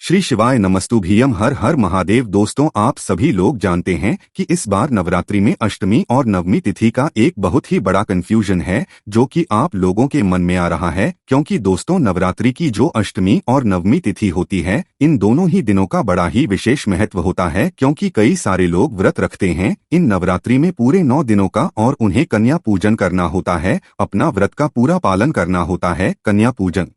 श्री शिवाय नमस्तुभ्यम। हर हर महादेव। दोस्तों, आप सभी लोग जानते हैं कि इस बार नवरात्रि में अष्टमी और नवमी तिथि का एक बहुत ही बड़ा कंफ्यूजन है जो कि आप लोगों के मन में आ रहा है, क्योंकि दोस्तों नवरात्रि की जो अष्टमी और नवमी तिथि होती है, इन दोनों ही दिनों का बड़ा ही विशेष महत्व होता है, क्योंकि कई सारे लोग व्रत रखते हैं इन नवरात्रि में पूरे 9 दिनों का, और उन्हें कन्या पूजन करना होता है, अपना व्रत का पूरा पालन करना होता है कन्या पूजन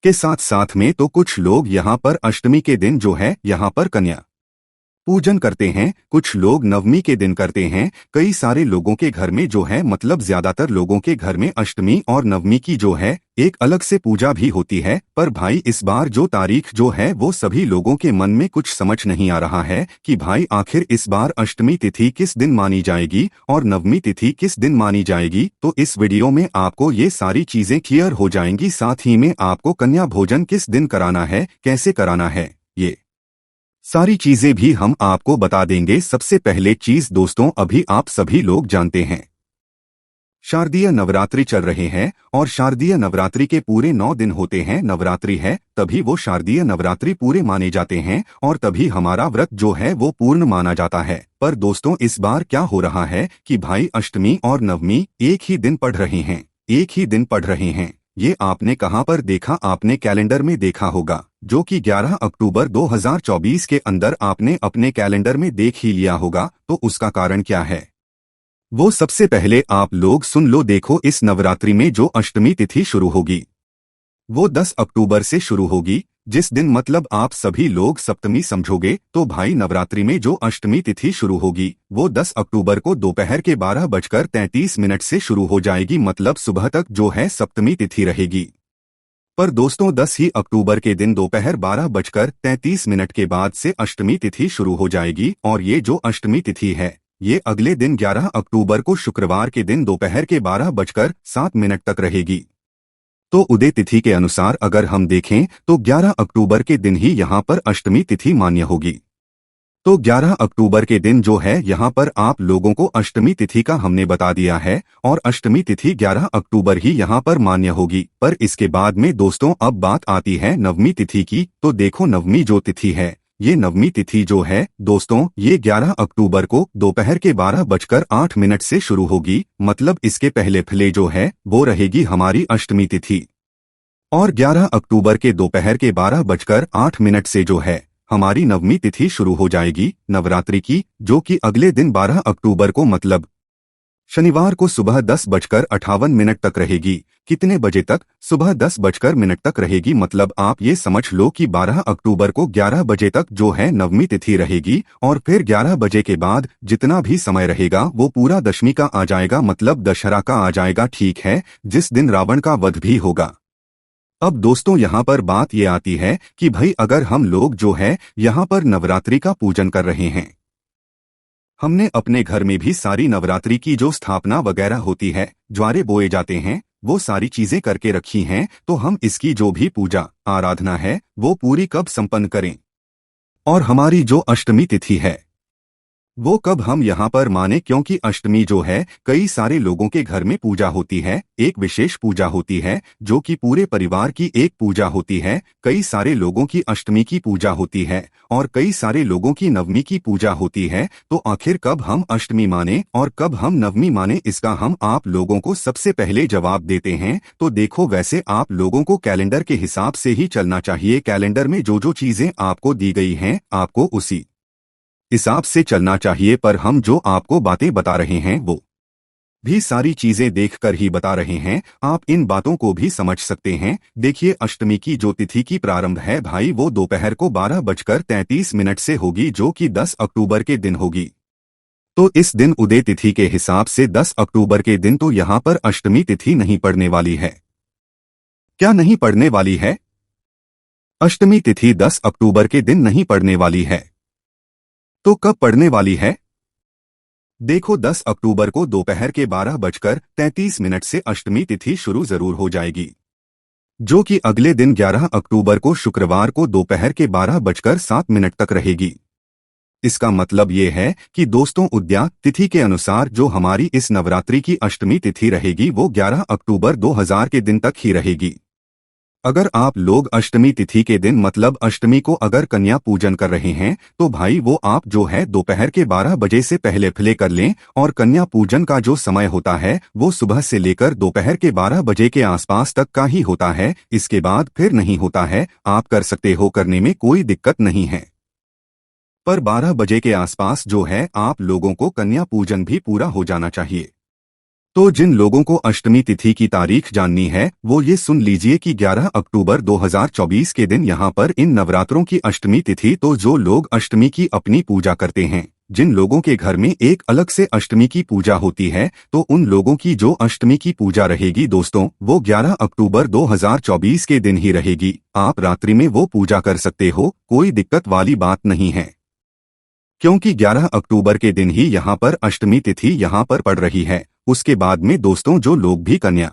के साथ साथ में। तो कुछ लोग यहाँ पर अष्टमी के दिन जो है यहाँ पर कन्या पूजन करते हैं, कुछ लोग नवमी के दिन करते हैं। कई सारे लोगों के घर में जो है, मतलब ज्यादातर लोगों के घर में अष्टमी और नवमी की जो है एक अलग से पूजा भी होती है। पर भाई इस बार जो तारीख जो है वो सभी लोगों के मन में कुछ समझ नहीं आ रहा है कि भाई आखिर इस बार अष्टमी तिथि किस दिन मानी जाएगी और नवमी तिथि किस दिन मानी जाएगी। तो इस वीडियो में आपको ये सारी चीजें क्लियर हो जाएंगी, साथ ही में आपको कन्या भोजन किस दिन कराना है, कैसे कराना है, ये सारी चीजें भी हम आपको बता देंगे। सबसे पहले चीज दोस्तों, अभी आप सभी लोग जानते हैं शारदीय नवरात्रि चल रहे हैं, और शारदीय नवरात्रि के पूरे 9 दिन होते हैं। नवरात्रि है तभी वो शारदीय नवरात्रि पूरे माने जाते हैं, और तभी हमारा व्रत जो है वो पूर्ण माना जाता है। पर दोस्तों इस बार क्या हो रहा है कि भाई अष्टमी और नवमी एक ही दिन पड़ रहे हैं, एक ही दिन पड़ रहे हैं। ये आपने कहाँ पर देखा? आपने कैलेंडर में देखा होगा, जो कि 11 अक्टूबर 2024 के अंदर आपने अपने कैलेंडर में देख ही लिया होगा। तो उसका कारण क्या है वो सबसे पहले आप लोग सुन लो। देखो, इस नवरात्रि में जो अष्टमी तिथि शुरू होगी वो 10 अक्टूबर से शुरू होगी, जिस दिन मतलब आप सभी लोग सप्तमी समझोगे। तो भाई नवरात्रि में जो अष्टमी तिथि शुरू होगी वो 10 अक्टूबर को दोपहर के 12:33 से शुरू हो जाएगी, मतलब सुबह तक जो है सप्तमी तिथि रहेगी। पर दोस्तों 10 ही अक्टूबर के दिन दोपहर 12:33 के बाद से अष्टमी तिथि शुरू हो जाएगी, और ये जो अष्टमी तिथि है ये अगले दिन 11 अक्टूबर को शुक्रवार के दिन दोपहर के 12:07 तक रहेगी। तो उदय तिथि के अनुसार अगर हम देखें तो 11 अक्टूबर के दिन ही यहाँ पर अष्टमी तिथि मान्य होगी। तो 11 अक्टूबर के दिन जो है यहाँ पर आप लोगों को अष्टमी तिथि का हमने बता दिया है, और अष्टमी तिथि 11 अक्टूबर ही यहाँ पर मान्य होगी। पर इसके बाद में दोस्तों अब बात आती है नवमी तिथि की। तो देखो, नवमी जो तिथि है, ये नवमी तिथि जो है दोस्तों ये 11 अक्टूबर को दोपहर के 12:08 से शुरू होगी, मतलब इसके पहले फले जो है वो रहेगी हमारी अष्टमी तिथि। और 11 अक्टूबर के दोपहर के 12:08 से जो है हमारी नवमी तिथि शुरू हो जाएगी नवरात्रि की, जो कि अगले दिन 12 अक्टूबर को मतलब शनिवार को सुबह 10:58 तक रहेगी। कितने बजे तक? सुबह 10:00 तक रहेगी, मतलब आप ये समझ लो कि 12 अक्टूबर को 11 बजे तक जो है नवमी तिथि रहेगी, और फिर 11 बजे के बाद जितना भी समय रहेगा वो पूरा दशमी का आ जाएगा, मतलब दशहरा का आ जाएगा, ठीक है, जिस दिन रावण का वध भी होगा। अब दोस्तों यहाँ पर बात ये आती है कि भाई अगर हम लोग जो है यहाँ पर नवरात्रि का पूजन कर रहे हैं, हमने अपने घर में भी सारी नवरात्रि की जो स्थापना वगैरह होती है, ज्वारे बोए जाते हैं, वो सारी चीजें करके रखी हैं, तो हम इसकी जो भी पूजा आराधना है वो पूरी कब संपन्न करें, और हमारी जो अष्टमी तिथि है वो कब हम यहाँ पर माने, क्योंकि अष्टमी जो है कई सारे लोगों के घर में पूजा होती है, एक विशेष पूजा होती है जो कि पूरे परिवार की एक पूजा होती है। कई सारे लोगों की अष्टमी की पूजा होती है और कई सारे लोगों की नवमी की पूजा होती है। तो आखिर कब हम अष्टमी माने और कब हम नवमी माने, इसका हम आप लोगों को सबसे पहले जवाब देते हैं। तो देखो, वैसे आप लोगों को कैलेंडर के हिसाब से ही चलना चाहिए। कैलेंडर में जो जो चीजें आपको दी गई हैं आपको उसी हिसाब से चलना चाहिए, पर हम जो आपको बातें बता रहे हैं वो भी सारी चीजें देखकर ही बता रहे हैं, आप इन बातों को भी समझ सकते हैं। देखिए, अष्टमी की जो तिथि की प्रारंभ है भाई वो दोपहर को 12:33 से होगी, जो कि 10 अक्टूबर के दिन होगी। तो इस दिन उदय तिथि के हिसाब से 10 अक्टूबर के दिन तो यहाँ पर अष्टमी तिथि नहीं पड़ने वाली है। क्या नहीं पड़ने वाली है? अष्टमी तिथि 10 अक्टूबर के दिन नहीं पड़ने वाली है। तो कब पड़ने वाली है? देखो, 10 अक्टूबर को दोपहर के 12:33 से अष्टमी तिथि शुरू जरूर हो जाएगी, जो कि अगले दिन 11 अक्टूबर को शुक्रवार को दोपहर के 12:07 तक रहेगी। इसका मतलब ये है कि दोस्तों उदया तिथि के अनुसार जो हमारी इस नवरात्रि की अष्टमी तिथि रहेगी वो 11 अक्टूबर 2000 के दिन तक ही रहेगी। अगर आप लोग अष्टमी तिथि के दिन मतलब अष्टमी को अगर कन्या पूजन कर रहे हैं तो भाई वो आप जो है दोपहर के 12 बजे से पहले कर लें। और कन्या पूजन का जो समय होता है वो सुबह से लेकर दोपहर के 12 बजे के आसपास तक का ही होता है, इसके बाद फिर नहीं होता है। आप कर सकते हो, करने में कोई दिक्कत नहीं है, पर 12 बजे के आसपास जो है आप लोगों को कन्या पूजन भी पूरा हो जाना चाहिए। तो जिन लोगों को अष्टमी तिथि की तारीख जाननी है वो ये सुन लीजिए कि 11 अक्टूबर 2024 के दिन यहाँ पर इन नवरात्रों की अष्टमी तिथि। तो जो लोग अष्टमी की अपनी पूजा करते हैं, जिन लोगों के घर में एक अलग से अष्टमी की पूजा होती है, तो उन लोगों की जो अष्टमी की पूजा रहेगी दोस्तों वो 11 अक्टूबर 2024 के दिन ही रहेगी। आप रात्रि में वो पूजा कर सकते हो, कोई दिक्कत वाली बात नहीं है, क्योंकि 11 अक्टूबर के दिन ही यहाँ पर अष्टमी तिथि यहाँ पर पड़ रही है। उसके बाद में दोस्तों जो लोग भी कन्या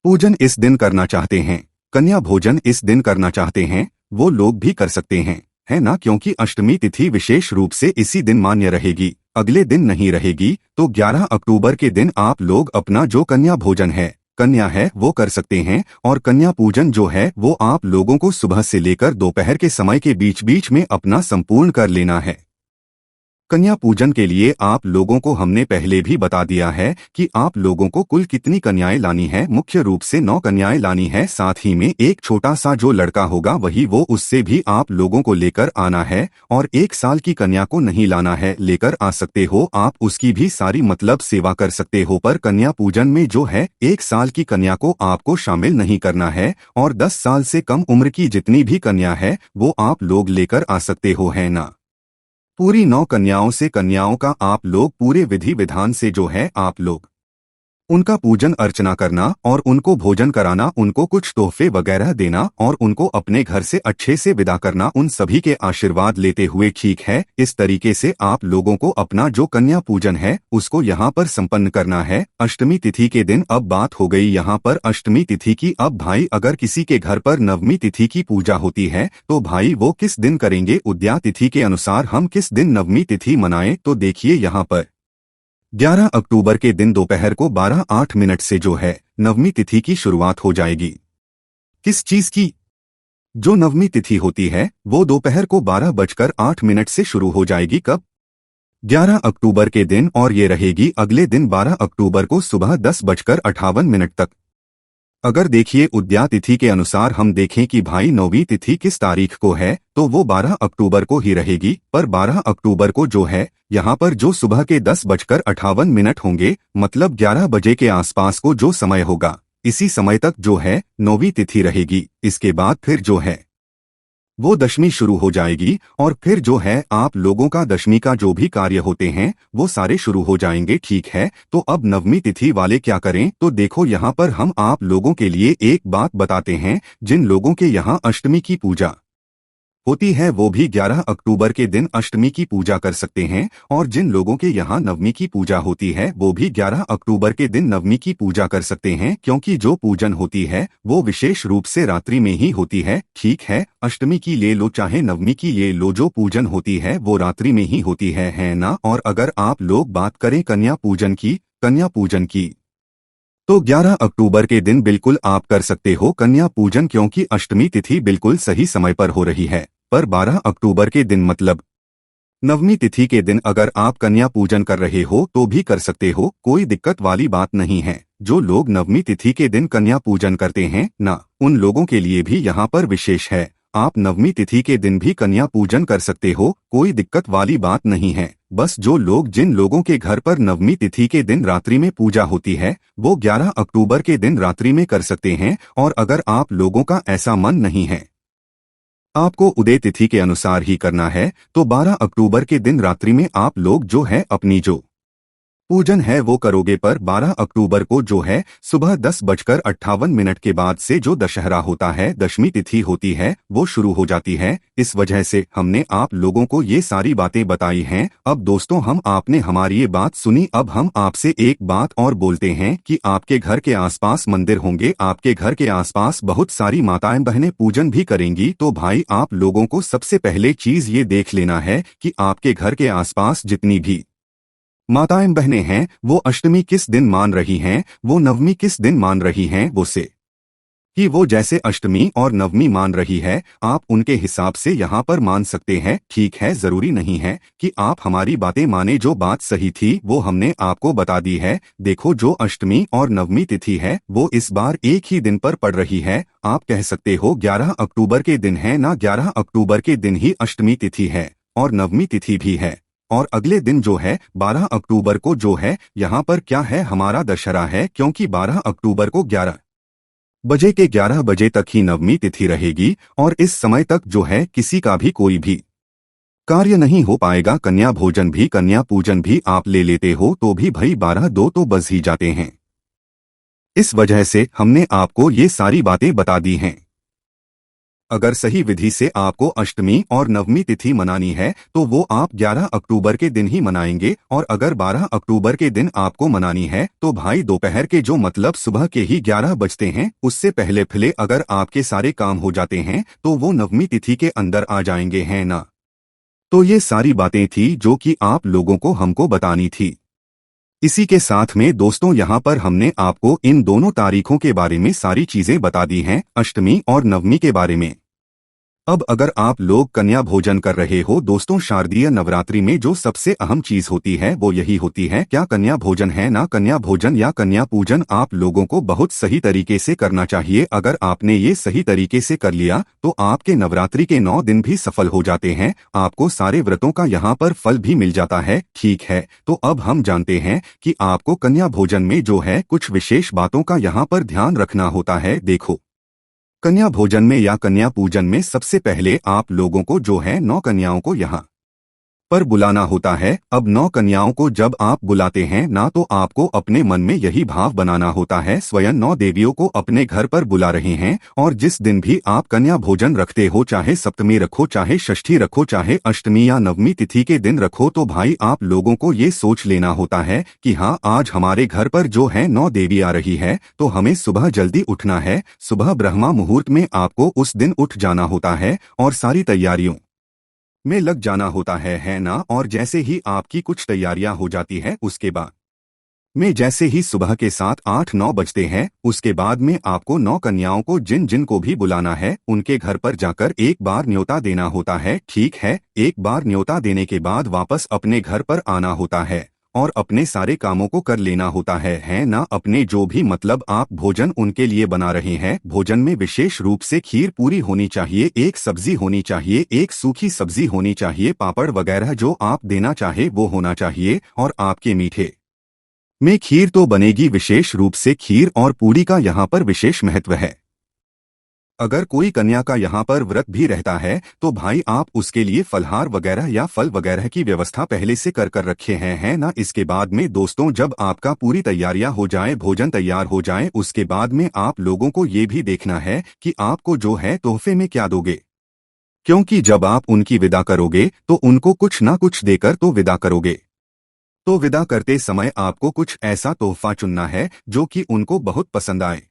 पूजन इस दिन करना चाहते हैं, कन्या भोजन इस दिन करना चाहते हैं, वो लोग भी कर सकते हैं, है ना, क्योंकि अष्टमी तिथि विशेष रूप से इसी दिन मान्य रहेगी, अगले दिन नहीं रहेगी। तो 11 अक्टूबर के दिन आप लोग अपना जो कन्या भोजन है, कन्या है, वो कर सकते हैं। और कन्या पूजन जो है वो आप लोगों को सुबह से लेकर दोपहर के समय के बीच बीच में अपना संपूर्ण कर लेना है। कन्या पूजन के लिए आप लोगों को हमने पहले भी बता दिया है कि आप लोगों को कुल कितनी कन्याएं लानी है। मुख्य रूप से 9 कन्याएं लानी है, साथ ही में एक छोटा सा जो लड़का होगा वही वो, उससे भी आप लोगों को लेकर आना है। और 1 साल की कन्या को नहीं लाना है, लेकर आ सकते हो आप, उसकी भी सारी मतलब सेवा कर सकते हो। पर कन्या पूजन में जो है 1 साल की कन्या को आपको शामिल नहीं करना है, और 10 साल से कम उम्र की जितनी भी कन्या है वो आप लोग लेकर आ सकते हो, है ना। पूरी 9 कन्याओं से कन्याओं का आप लोग पूरे विधि विधान से जो है आप लोग उनका पूजन अर्चना करना और उनको भोजन कराना, उनको कुछ तोहफे वगैरह देना और उनको अपने घर से अच्छे से विदा करना, उन सभी के आशीर्वाद लेते हुए, ठीक है। इस तरीके से आप लोगों को अपना जो कन्या पूजन है उसको यहाँ पर संपन्न करना है अष्टमी तिथि के दिन। अब बात हो गई यहाँ पर अष्टमी तिथि की। अब भाई अगर किसी के घर पर नवमी तिथि की पूजा होती है तो भाई वो किस दिन करेंगे, उद्या तिथि के अनुसार हम किस दिन नवमी तिथि मनाएं, तो देखिए यहाँ पर 11 अक्टूबर के दिन दोपहर को 12:08 से जो है नवमी तिथि की शुरुआत हो जाएगी। किस चीज की? जो नवमी तिथि होती है वो दोपहर को 12:08 से शुरू हो जाएगी। कब? 11 अक्टूबर के दिन, और ये रहेगी अगले दिन 12 अक्टूबर को सुबह 10:58 तक। अगर देखिए उद्या तिथि के अनुसार हम देखें कि भाई 9वीं तिथि किस तारीख को है, तो वो 12 अक्टूबर को ही रहेगी। पर 12 अक्टूबर को जो है यहाँ पर जो सुबह के 10:58 होंगे, मतलब 11 बजे के आसपास को जो समय होगा, इसी समय तक जो है 9वीं तिथि रहेगी। इसके बाद फिर जो है वो दशमी शुरू हो जाएगी, और फिर जो है आप लोगों का दशमी का जो भी कार्य होते हैं वो सारे शुरू हो जाएंगे, ठीक है। तो अब नवमी तिथि वाले क्या करें, तो देखो यहाँ पर हम आप लोगों के लिए एक बात बताते हैं। जिन लोगों के यहाँ अष्टमी की पूजा होती है वो भी 11 अक्टूबर के दिन अष्टमी की पूजा कर सकते हैं, और जिन लोगों के यहाँ नवमी की पूजा होती है वो भी 11 अक्टूबर के दिन नवमी की पूजा कर सकते हैं, क्योंकि जो पूजन होती है वो विशेष रूप से रात्रि में ही होती है, ठीक है। अष्टमी की ले लो चाहे नवमी की ले लो, जो पूजन होती है वो रात्रि में ही होती है ना। और अगर आप लोग बात करें कन्या पूजन की तो 11 अक्टूबर के दिन बिल्कुल आप कर सकते हो कन्या पूजन, क्योंकि अष्टमी तिथि बिल्कुल सही समय पर हो रही है। पर 12 अक्टूबर के दिन मतलब नवमी तिथि के दिन अगर आप कन्या पूजन कर रहे हो तो भी कर सकते हो, कोई दिक्कत वाली बात नहीं है। जो लोग नवमी तिथि के दिन कन्या पूजन करते हैं ना, उन लोगों के लिए भी यहाँ पर विशेष है, आप नवमी तिथि के दिन भी कन्या पूजन कर सकते हो, कोई दिक्कत वाली बात नहीं है। बस जिन लोगों के घर पर नवमी तिथि के दिन रात्रि में पूजा होती है वो 11 अक्टूबर के दिन रात्रि में कर सकते हैं। और अगर आप लोगों का ऐसा मन नहीं है, आपको उदय तिथि के अनुसार ही करना है, तो 12 अक्टूबर के दिन रात्रि में आप लोग जो है अपनी जो पूजन है वो करोगे। पर 12 अक्टूबर को जो है सुबह 10:58 के बाद से जो दशहरा होता है, दशमी तिथि होती है, वो शुरू हो जाती है। इस वजह से हमने आप लोगों को ये सारी बातें बताई हैं। अब दोस्तों आपने हमारी ये बात सुनी, अब हम आपसे एक बात और बोलते हैं कि आपके घर के आसपास मंदिर होंगे, आपके घर के आसपास बहुत सारी माताएं बहनें पूजन भी करेंगी, तो भाई आप लोगों को सबसे पहले चीज ये देख लेना है कि आपके घर के आसपास जितनी भी माताएं बहनें हैं वो अष्टमी किस दिन मान रही हैं, वो नवमी किस दिन मान रही हैं, वो से कि वो जैसे अष्टमी और नवमी मान रही है, आप उनके हिसाब से यहाँ पर मान सकते हैं। ठीक है, जरूरी नहीं है कि आप हमारी बातें माने। जो बात सही थी वो हमने आपको बता दी है। देखो, जो अष्टमी और नवमी तिथि है वो इस बार एक ही दिन पर पड़ रही है। आप कह सकते हो 11 अक्टूबर के दिन है ना, 11 अक्टूबर के दिन ही अष्टमी तिथि है और नवमी तिथि भी है। और अगले दिन जो है 12 अक्टूबर को जो है यहाँ पर क्या है, हमारा दशहरा है, क्योंकि 12 अक्टूबर को 11 बजे के 11 बजे तक ही नवमी तिथि रहेगी और इस समय तक जो है किसी का भी कोई भी कार्य नहीं हो पाएगा। कन्या भोजन भी, कन्या पूजन भी आप ले लेते हो तो भी भाई 12-2 तो बज ही जाते हैं। इस वजह से हमने आपको ये सारी बातें बता दी हैं। अगर सही विधि से आपको अष्टमी और नवमी तिथि मनानी है तो वो आप 11 अक्टूबर के दिन ही मनाएंगे, और अगर 12 अक्टूबर के दिन आपको मनानी है तो भाई दोपहर के, जो मतलब सुबह के ही 11 बजते हैं, उससे पहले पहले अगर आपके सारे काम हो जाते हैं तो वो नवमी तिथि के अंदर आ जाएंगे, हैं ना। तो ये सारी बातें थी जो कि आप लोगों को हमको बतानी थी। इसी के साथ में दोस्तों यहाँ पर हमने आपको इन दोनों तारीखों के बारे में सारी चीजें बता दी हैं, अष्टमी और नवमी के बारे में। अब अगर आप लोग कन्या भोजन कर रहे हो दोस्तों, शारदीय नवरात्रि में जो सबसे अहम चीज होती है वो यही होती है, क्या कन्या भोजन है ना। कन्या भोजन या कन्या पूजन आप लोगों को बहुत सही तरीके से करना चाहिए। अगर आपने ये सही तरीके से कर लिया तो आपके नवरात्रि के 9 दिन भी सफल हो जाते हैं, आपको सारे व्रतों का यहाँ पर फल भी मिल जाता है। ठीक है, तो अब हम जानते हैं कि आपको कन्या भोजन में जो है कुछ विशेष बातों का यहाँ पर ध्यान रखना होता है। देखो, कन्या भोजन में या कन्या पूजन में सबसे पहले आप लोगों को जो है 9 कन्याओं को यहाँ पर बुलाना होता है। अब 9 कन्याओं को जब आप बुलाते हैं ना तो आपको अपने मन में यही भाव बनाना होता है, स्वयं 9 देवियों को अपने घर पर बुला रहे हैं। और जिस दिन भी आप कन्या भोजन रखते हो, चाहे सप्तमी रखो, चाहे षष्ठी रखो, चाहे अष्टमी या नवमी तिथि के दिन रखो, तो भाई आप लोगों को ये सोच लेना होता है कि हाँ, आज हमारे घर पर जो है 9 देवी आ रही है तो हमें सुबह जल्दी उठना है। सुबह ब्रह्मा मुहूर्त में आपको उस दिन उठ जाना होता है और सारी तैयारियों में लग जाना होता है ना। और जैसे ही आपकी कुछ तैयारियां हो जाती है, उसके बाद में जैसे ही सुबह के 7-8-9 बजते हैं, उसके बाद में आपको 9 कन्याओं को जिन जिन को भी बुलाना है उनके घर पर जाकर एक बार न्योता देना होता है। ठीक है, एक बार न्योता देने के बाद वापस अपने घर पर आना होता है और अपने सारे कामों को कर लेना होता है ना। अपने जो भी मतलब आप भोजन उनके लिए बना रहे हैं, भोजन में विशेष रूप से खीर पूरी होनी चाहिए, एक सब्जी होनी चाहिए, एक सूखी सब्जी होनी चाहिए, पापड़ वगैरह जो आप देना चाहे वो होना चाहिए। और आपके मीठे में खीर तो बनेगी, विशेष रूप से खीर और पूरी का यहाँ पर विशेष महत्व है। अगर कोई कन्या का यहाँ पर व्रत भी रहता है तो भाई आप उसके लिए फलहार वगैरह या फल वगैरह की व्यवस्था पहले से कर रखे हैं ना। इसके बाद में दोस्तों, जब आपका पूरी तैयारियां हो जाए, भोजन तैयार हो जाए, उसके बाद में आप लोगों को ये भी देखना है कि आपको जो है तोहफे में क्या दोगे, क्योंकि जब आप उनकी विदा करोगे तो उनको कुछ ना कुछ देकर तो विदा करोगे। तो विदा करते समय आपको कुछ ऐसा तोहफा चुनना है जो कि उनको बहुत पसंद आए।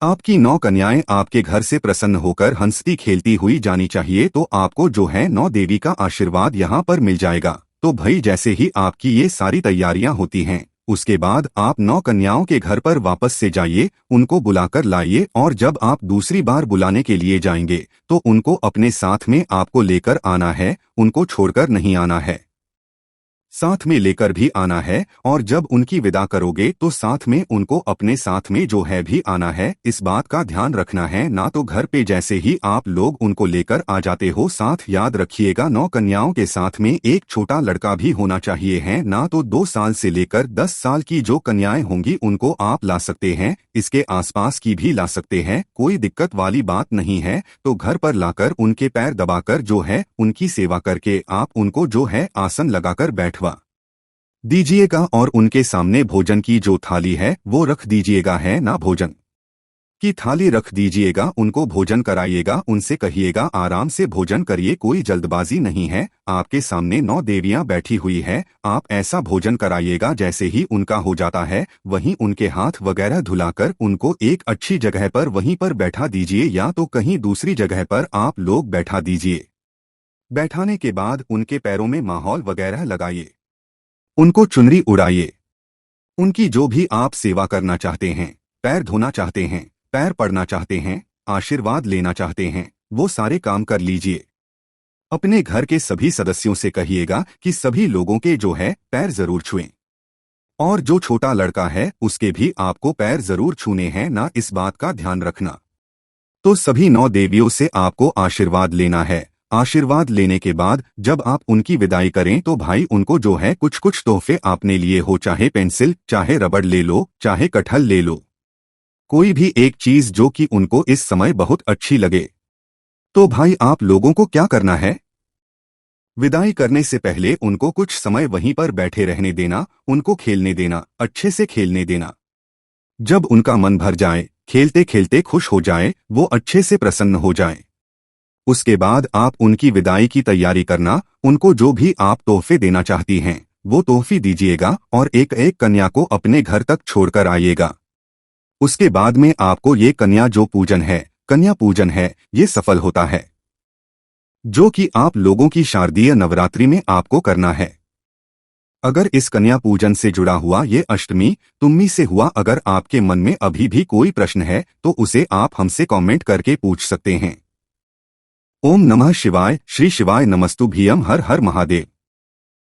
आपकी 9 कन्याएं आपके घर से प्रसन्न होकर हंसती खेलती हुई जानी चाहिए, तो आपको जो है 9 देवी का आशीर्वाद यहाँ पर मिल जाएगा। तो भाई जैसे ही आपकी ये सारी तैयारियां होती हैं, उसके बाद आप 9 कन्याओं के घर पर वापस से जाइए, उनको बुलाकर लाइए, और जब आप दूसरी बार बुलाने के लिए जाएंगे तो उनको अपने साथ में आपको लेकर आना है, उनको छोड़कर नहीं आना है, साथ में लेकर भी आना है। और जब उनकी विदा करोगे तो साथ में उनको अपने साथ में जो है भी आना है। इस बात का ध्यान रखना है ना। तो घर पे जैसे ही आप लोग उनको लेकर आ जाते हो, साथ याद रखिएगा 9 कन्याओं के साथ में एक छोटा लड़का भी होना चाहिए है ना। तो 2 साल से लेकर 10 साल की जो कन्याएं होंगी उनको आप ला सकते हैं, इसके आसपास की भी ला सकते हैं, कोई दिक्कत वाली बात नहीं है। तो घर पर लाकर उनके पैर दबाकर जो है उनकी सेवा करके आप उनको जो है आसन लगाकर बैठवा दीजिएगा और उनके सामने भोजन की जो थाली है वो रख दीजिएगा है ना। भोजन की थाली रख दीजिएगा, उनको भोजन कराइएगा, उनसे कहिएगा आराम से भोजन करिए, कोई जल्दबाजी नहीं है। आपके सामने 9 देवियां बैठी हुई है, आप ऐसा भोजन कराइएगा जैसे ही उनका हो जाता है वहीं उनके हाथ वगैरह धुलाकर उनको एक अच्छी जगह पर वहीं पर बैठा दीजिए, या तो कहीं दूसरी जगह पर आप लोग बैठा दीजिए। बैठाने के बाद उनके पैरों में माहौल वगैरह लगाइए, उनको चुनरी उड़ाइए, उनकी जो भी आप सेवा करना चाहते हैं, पैर धोना चाहते हैं, पैर पड़ना चाहते हैं, आशीर्वाद लेना चाहते हैं, वो सारे काम कर लीजिए। अपने घर के सभी सदस्यों से कहिएगा कि सभी लोगों के जो है पैर जरूर छुएं। और जो छोटा लड़का है उसके भी आपको पैर जरूर छूने हैं ना, इस बात का ध्यान रखना। तो सभी 9 देवियों से आपको आशीर्वाद लेना है। आशीर्वाद लेने के बाद जब आप उनकी विदाई करें तो भाई उनको जो है कुछ कुछ तोहफे आपने लिए हो, चाहे पेंसिल, चाहे रबड़ ले लो, चाहे कटहल ले लो, कोई भी एक चीज जो कि उनको इस समय बहुत अच्छी लगे। तो भाई आप लोगों को क्या करना है, विदाई करने से पहले उनको कुछ समय वहीं पर बैठे रहने देना, उनको खेलने देना, अच्छे से खेलने देना। जब उनका मन भर जाए, खेलते खेलते खुश हो जाए, वो अच्छे से प्रसन्न हो जाए, उसके बाद आप उनकी विदाई की तैयारी करना। उनको जो भी आप तोहफे देना चाहती हैं वो तोहफे दीजिएगा और एक एक कन्या को अपने घर तक छोड़कर आइएगा। उसके बाद में आपको ये कन्या जो पूजन है, कन्या पूजन है, ये सफल होता है, जो कि आप लोगों की शारदीय नवरात्रि में आपको करना है। अगर इस कन्या पूजन से जुड़ा हुआ ये अष्टमी तुम्मी से हुआ, अगर आपके मन में अभी भी कोई प्रश्न है तो उसे आप हमसे कमेंट करके पूछ सकते हैं। ओम नमः शिवाय, श्री शिवाय नमस्तुभ्यं, हर हर महादेव।